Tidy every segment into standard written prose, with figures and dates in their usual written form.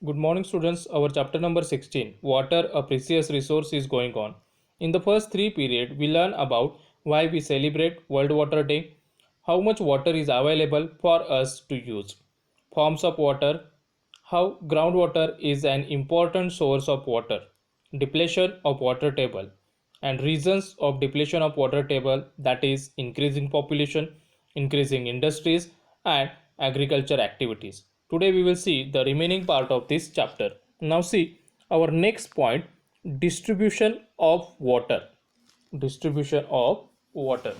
Good morning, students. Our chapter number 16, Water, a Precious Resource, is going on. In the first three periods, we learn about why we celebrate World Water Day, how much water is available for us to use, forms of water, how groundwater is an important source of water, depletion of water table, and reasons of depletion of water table, that is increasing population, increasing industries, and agriculture activities. Today we will see the remaining part of this chapter. Now see our next point, distribution of water. Distribution of water.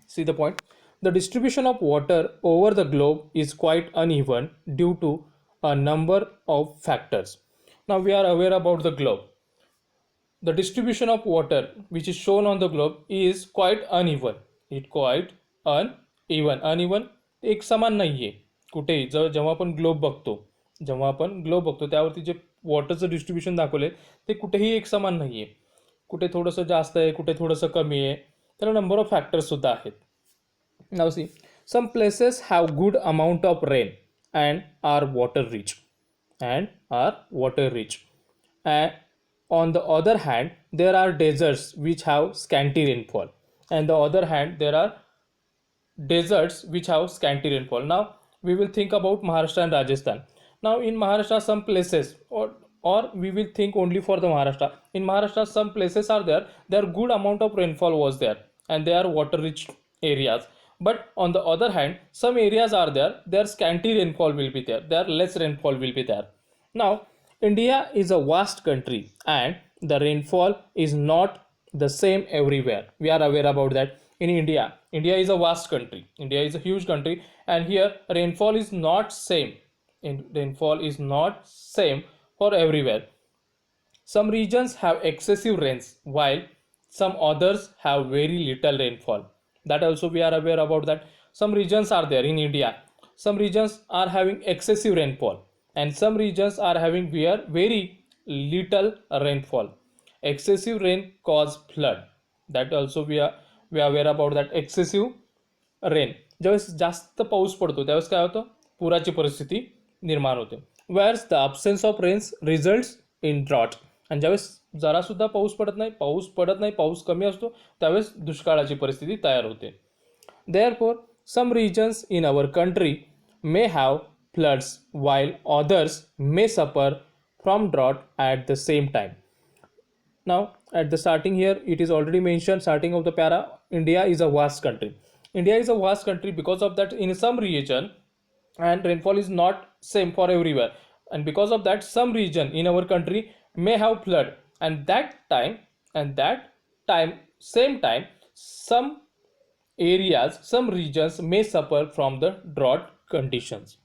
See the point. The distribution of water over the globe is quite uneven due to a number of factors. Now we are aware about the globe. The distribution of water which is shown on the globe is quite uneven. It quite uneven. एक समान नाही आहे कुठेही. जेव्हा आपण globe बघतो त्यावरती जे वॉटरचं distribution दाखवले ते कुठेही एक समान नाही आहे. कुठे थोडंसं जास्त आहे, कुठे थोडंसं कमी आहे. त्याला नंबर ऑफ फॅक्टर्स सुद्धा आहेत. Now see, some places have good amount of rain and are water rich. And on the other hand, there are deserts which have scanty rainfall. And the other hand, there are deserts which have scanty rainfall. Now we will think about Maharashtra and Rajasthan. Now in Maharashtra, some places, or we will think only for the Maharashtra. In Maharashtra, some places are there. There good amount of rainfall was there, and they are water rich areas. But on the other hand, some areas are there. Their scanty rainfall will be there. Their less rainfall will be there. Now India is a vast country, and the rainfall is not the same everywhere. We are aware about that. In India is a vast country. India is a huge country, and here rainfall is not same. Rainfall is not same for everywhere. Some regions have excessive rains while some others have very little rainfall. That also we are aware about that. Some regions are there in India. Some regions are having excessive rainfall, and some regions are having very little rainfall. Excessive rain cause flood. That also we are aware about that. Excessive rain ज्यावेळेस जास्त पाऊस पडतो त्यावेळेस काय होतं, पुराची परिस्थिती निर्माण होते. Whereas the absence of rains results in drought. आणि ज्यावेळेस जरासुद्धा पाऊस पडत नाही, पाऊस कमी असतो त्यावेळेस दुष्काळाची परिस्थिती तयार होते. Therefore, some regions in our country may have floods while others may suffer from drought at the same time. Now, at the starting here, it is already mentioned, starting of the para, India is a vast country. India is a vast country, because of that in some region and rainfall is not same for everywhere, and because of that some region in our country may have flood, and that time same time some areas, some regions may suffer from the drought conditions.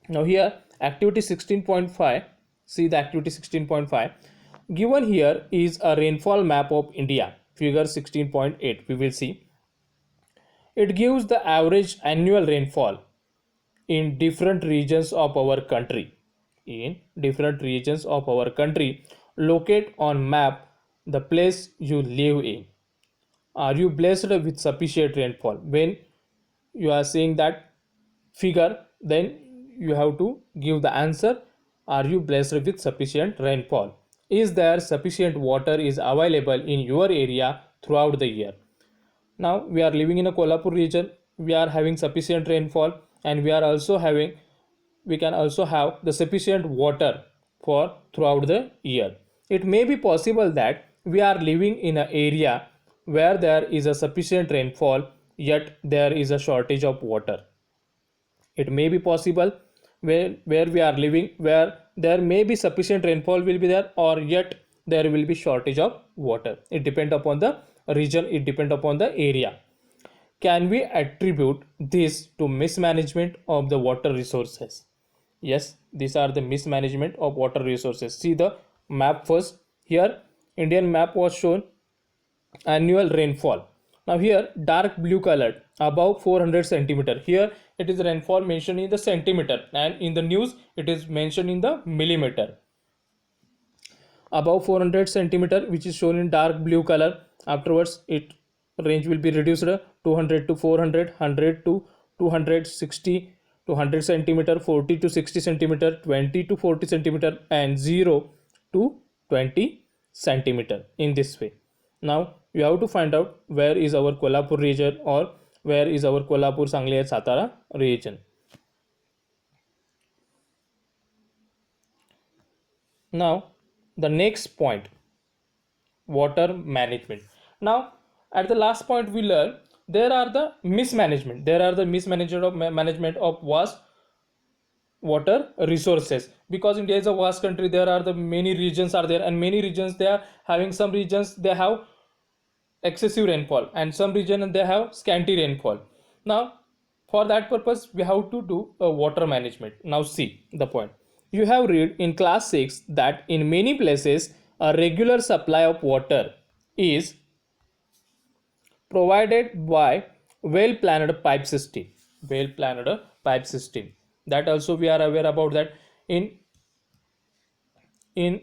Now here activity 16.5, see the activity 16.5. Given here is a rainfall map of India, figure 16.8. We will see it gives the average annual rainfall in different regions of our country. Locate on map the place you live in. Are you blessed with sufficient rainfall? When you are seeing that figure, then you have to give the answer. Are you blessed with sufficient rainfall? Is there sufficient water is available in your area throughout the year? Now we are living in a Kolhapur region. We are having sufficient rainfall, and we can also have the sufficient water for throughout the year. It may be possible that we are living in an area where there is a sufficient rainfall, yet there is a shortage of water. It may be possible where we are living, where there may be sufficient rainfall will be there, or yet there will be shortage of water. It depends upon the region, it depends upon the area. Can we attribute this to mismanagement of the water resources? Yes, these are the mismanagement of water resources. See the map first. Here Indian map was shown, annual rainfall. Now here dark blue colored above 400 centimeter. Here it is rainfall mentioned in the centimeter, and in the news it is mentioned in the millimeter. Above 400 centimeter, which is shown in dark blue color. Afterwards it range will be reduced, 200 to 400, 100 to 260, to 100 centimeter, 40 to 60 centimeter, 20 to 40 centimeter, and 0 to 20 centimeter in this way. Now you have to find out where is our Kolhapur region or where is our Kolhapur, Sangli and Satara region. Now the next point, water management. Now at the last point we learn there are the mismanagement, management of vast water resources, because India is a vast country. There are the many regions are there, and many regions they are having, some regions they have excessive rainfall and some region they have scanty rainfall. Now for that purpose we have to do a water management. Now see the point, you have read in class 6 that in many places a regular supply of water is provided by well planned pipe system, well planned pipe system. That also we are aware about that in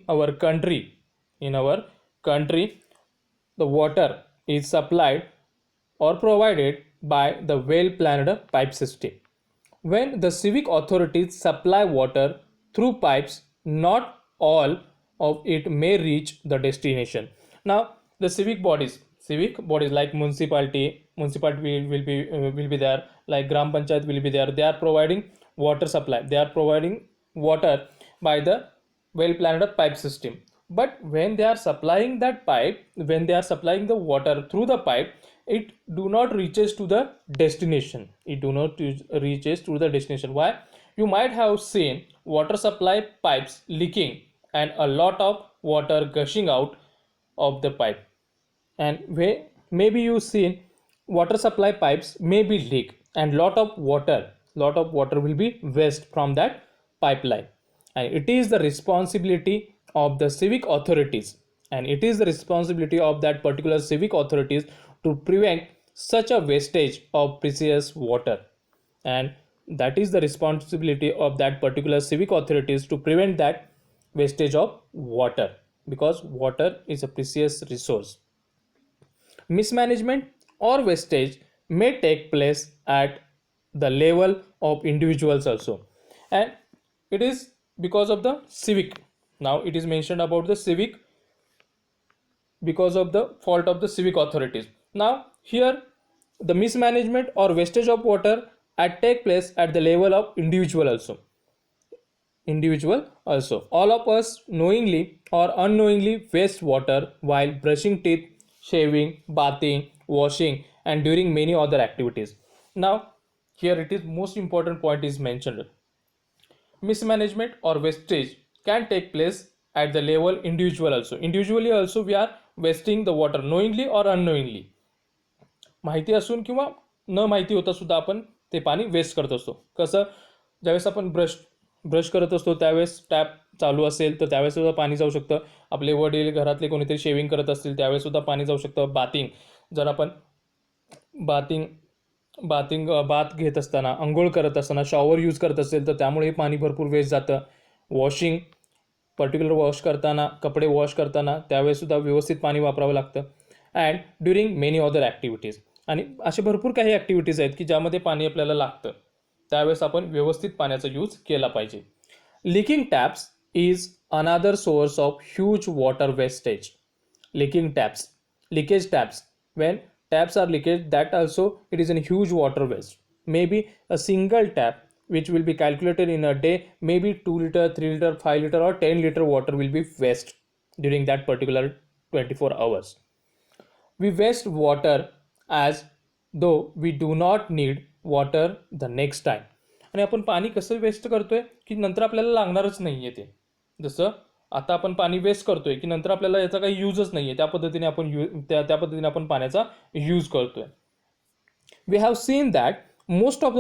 our country, in our country the water is supplied or provided by the well planned pipe system. When the civic authorities supply water through pipes, not all of it may reach the destination. Now the civic bodies like municipality will be there, like gram panchayat will be there. They are providing water supply, they are providing water by the well planned pipe system. But when they are supplying that pipe, when they are supplying the water through the pipe, it do not reaches to the destination, it do not reaches to the destination. Why? You might have seen water supply pipes leaking and a lot of water gushing out of the pipe, and maybe you seen water supply pipes may be leak and lot of water will be waste from that pipeline. And it is the responsibility of the civic authorities, and it is the responsibility of that particular civic authorities to prevent such a wastage of precious water. And that is the responsibility of that particular civic authorities to prevent that wastage of water, because water is a precious resource. Mismanagement or wastage may take place at the level of individuals also, and it is because of the civic. Now it is mentioned about the civic, because of the fault of the civic authorities. Now here the mismanagement or wastage of water at take place at the level of individual also. All of us knowingly or unknowingly waste water while brushing teeth, shaving, bathing, washing, and during many other activities. Now here it is most important point is mentioned, mismanagement or wastage can take place at the level individual also. Individually also we are wasting the water knowingly or unknowingly. माहिती असून किंवा न माहिती होता सुद्धा आपण ते पाणी वेस्ट करत असतो. कसं, ज्यावेळेस आपण ब्रश करत असतो त्यावेळेस टॅप चालू असेल तर त्यावेळेस सुद्धा पाणी जाऊ शकतं. आपले वडील घरातले कोणीतरी शेविंग करत असतील त्यावेळेस सुद्धा पाणी जाऊ शकतं. जर आपण बाथ घेत असताना, अंघोळ करत असताना, शॉवर यूज करत असेल तर त्यामुळे पाणी भरपूर वेस्ट जातं. वॉशिंग, पर्टिक्युलर वॉश करताना, कपडे वॉश करताना त्यावेळेस सुद्धा व्यवस्थित पाणी वापरावं लागतं. And during many other activities, आणि असे भरपूर काही ॲक्टिव्हिटीज आहेत की ज्यामध्ये पाणी आपल्याला लागतं, त्यावेळेस आपण व्यवस्थित पाण्याचा यूज केला पाहिजे. Leaking taps is another source of huge water wastage. Leakage taps, when taps are leakage, that also it is a huge water waste. Maybe a single tap which will be calculated in a day, maybe 2 liter, 3 liter, 5 liter or 10 liter water will be waste during that particular 24 hours. We waste water as though we do not need water the next time. आणि आपण पाणी कसं waste करतोय की नंतर आपल्याला लागणारच नाही आहे ते. जसं आता आपण पाणी वेस्ट करतोय की नंतर आपल्याला याचा काही यूजच नाही आहे, त्या पद्धतीने आपण पाण्याचा यूज करतोय. We have seen that most of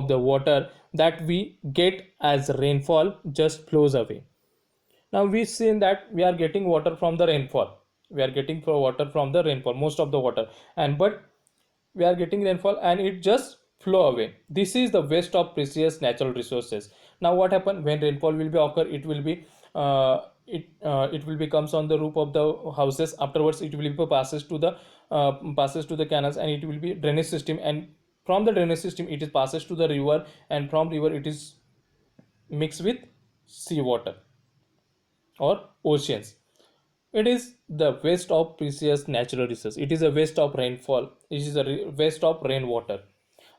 the water that we get as rainfall just flows away. Now we've seen that we are getting water from the rainfall, most of the water, and but we are getting rainfall and it just flow away. This is the waste of precious natural resources. Now what happen when rainfall will be occur, it will be it will be comes on the roof of the houses. Afterwards it will be passes to the canals, and it will be drainage system, and From the drainage system it is passes to the river, and from river it is mixed with seawater or oceans. It is the waste of precious natural resources. It is a waste of rainfall. It is a waste of rainwater.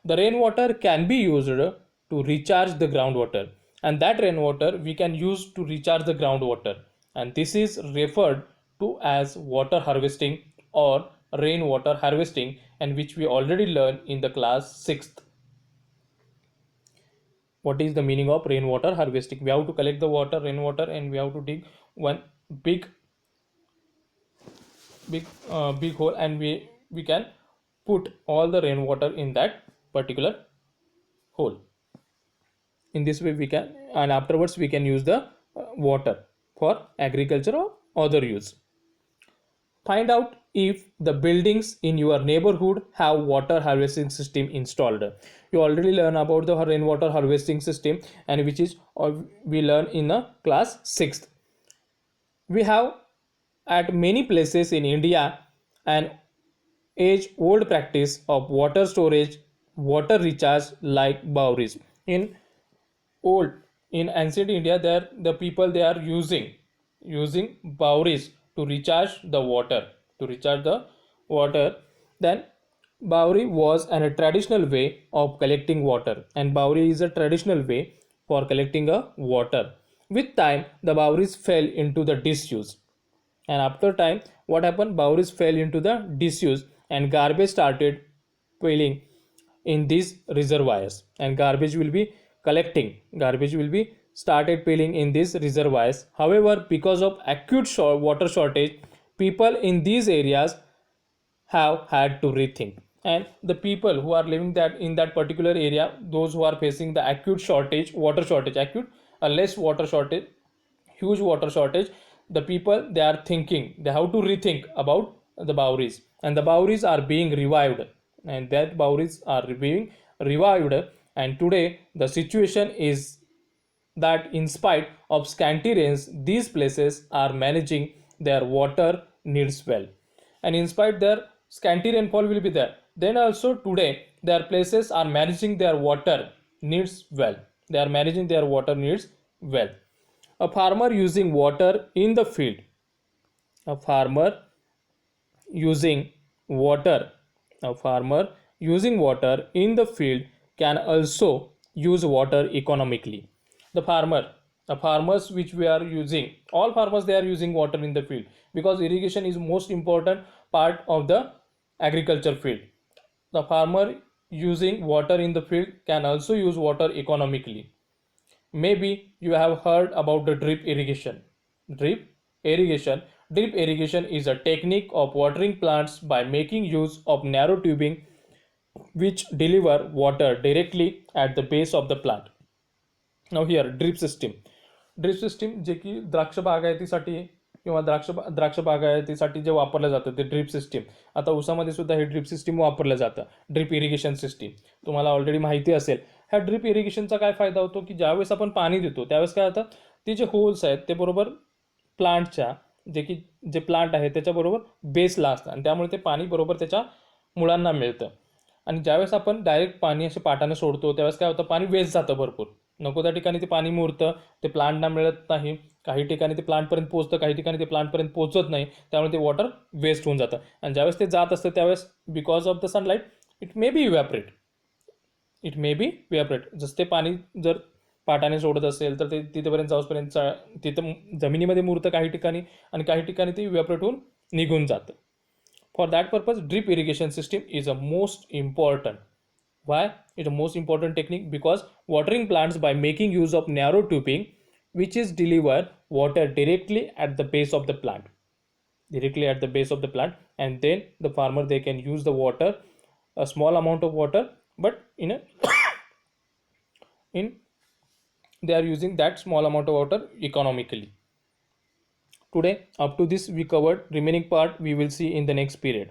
The rainwater can be used to recharge the groundwater, and that rainwater we can use to recharge the groundwater. And this is referred to as water harvesting or rainwater harvesting, and which we already learned in the class 6th. What is the meaning of rainwater harvesting? We have to collect the water, rainwater, and we have to dig one big big hole, and we can put all the rainwater in that particular hole. In this way we can, and afterwards we can use the water for agriculture or other use. Find out if the buildings in your neighborhood have water harvesting system installed. You already learn about the rainwater harvesting system, and which is we learn in a class 6th. We have at many places in India an age old practice of water storage, water recharge like Bowries. In old, in ancient India, there the people they are using Bowries to recharge the water, to recharge the water. Then Bowri was a traditional way of collecting water, and Bowri is a traditional way for collecting a water. With time, the Bowris fell into the disuse, and after time, what happened? Bowris fell into the disuse, and garbage started piling in these reservoirs, and garbage will be started piling in these reservoirs. However, because of acute water shortage, people in these areas have had to rethink, and the people who are living that in that particular area, those who are facing the acute shortage, water shortage, acute less water shortage, huge water shortage, the people they are thinking, they have to rethink about the Bowries, and the Bowries are being revived, and that Bowries are being revived. And today the situation is that in spite of scanty rains, these places are managing their water needs well. And in spite their scanty rainfall will be there, then also today their places are managing their water needs well. They are managing their water needs well. A farmer using water in the field. A farmer using water. A farmer using water in the field can also use water economically. The farmers which we are using, all farmers they are using water in the field, because irrigation is most important part of the agriculture field. The farmer using water in the field can also use water economically. Maybe you have heard about the drip irrigation. Drip irrigation. Drip irrigation is a technique of watering plants by making use of narrow tubing which deliver water directly at the base of the plant. Now here drip system जे की द्राक्ष बागायतीसाठी किंवा द्राक्ष बागायतीसाठी जे वापरलं जातं ते drip system. आता ऊसामध्ये सुद्धा हे ड्रिप सिस्टीम वापरलं जातं, ड्रिप इरिगेशन सिस्टीम. तुम्हाला ऑलरेडी माहिती असेल. ह्या ड्रिप इरिगेशनचा काय फायदा होतो की ज्यावेळेस आपण पाणी देतो त्यावेळेस काय होतं, ते जे होल्स आहेत ते बरोबर प्लांटच्या जे प्लांट आहे त्याच्याबरोबर बेसला असतात, आणि त्यामुळे ते पाणी बरोबर त्याच्या मुळांना मिळतं. आणि ज्यावेळेस आपण डायरेक्ट पाणी असे पाटाने सोडतो त्यावेळेस काय होतं, पाणी वेस्ट जातं भरपूर. नको त्या ठिकाणी ते पाणी मुरतं, ते प्लांटना मिळत नाही. काही ठिकाणी ते प्लांटपर्यंत पोहोचतं, काही ठिकाणी ते प्लांटपर्यंत पोहोचत नाही. त्यामुळे ते वॉटर वेस्ट होऊन जातं. आणि ज्यावेळेस ते जात असतं त्यावेळेस because of the sunlight it may be evaporate. जसं ते पाणी जर पाटाने सोडत असेल तर ते तिथेपर्यंत जाऊसपर्यंत तिथं जमिनीमध्ये मुरतं काही ठिकाणी, आणि काही ठिकाणी ते इव्हॅपरेट होऊन निघून जातं. For that purpose, drip irrigation system is a most important. Why? It's a most important technique because watering plants by making use of narrow tubing, which is deliver water directly at the base of the plant, and then the farmer they can use the water, a small amount of water, but in they are using that small amount of water economically. Today, up to this we covered. Remaining part we will see in the next period.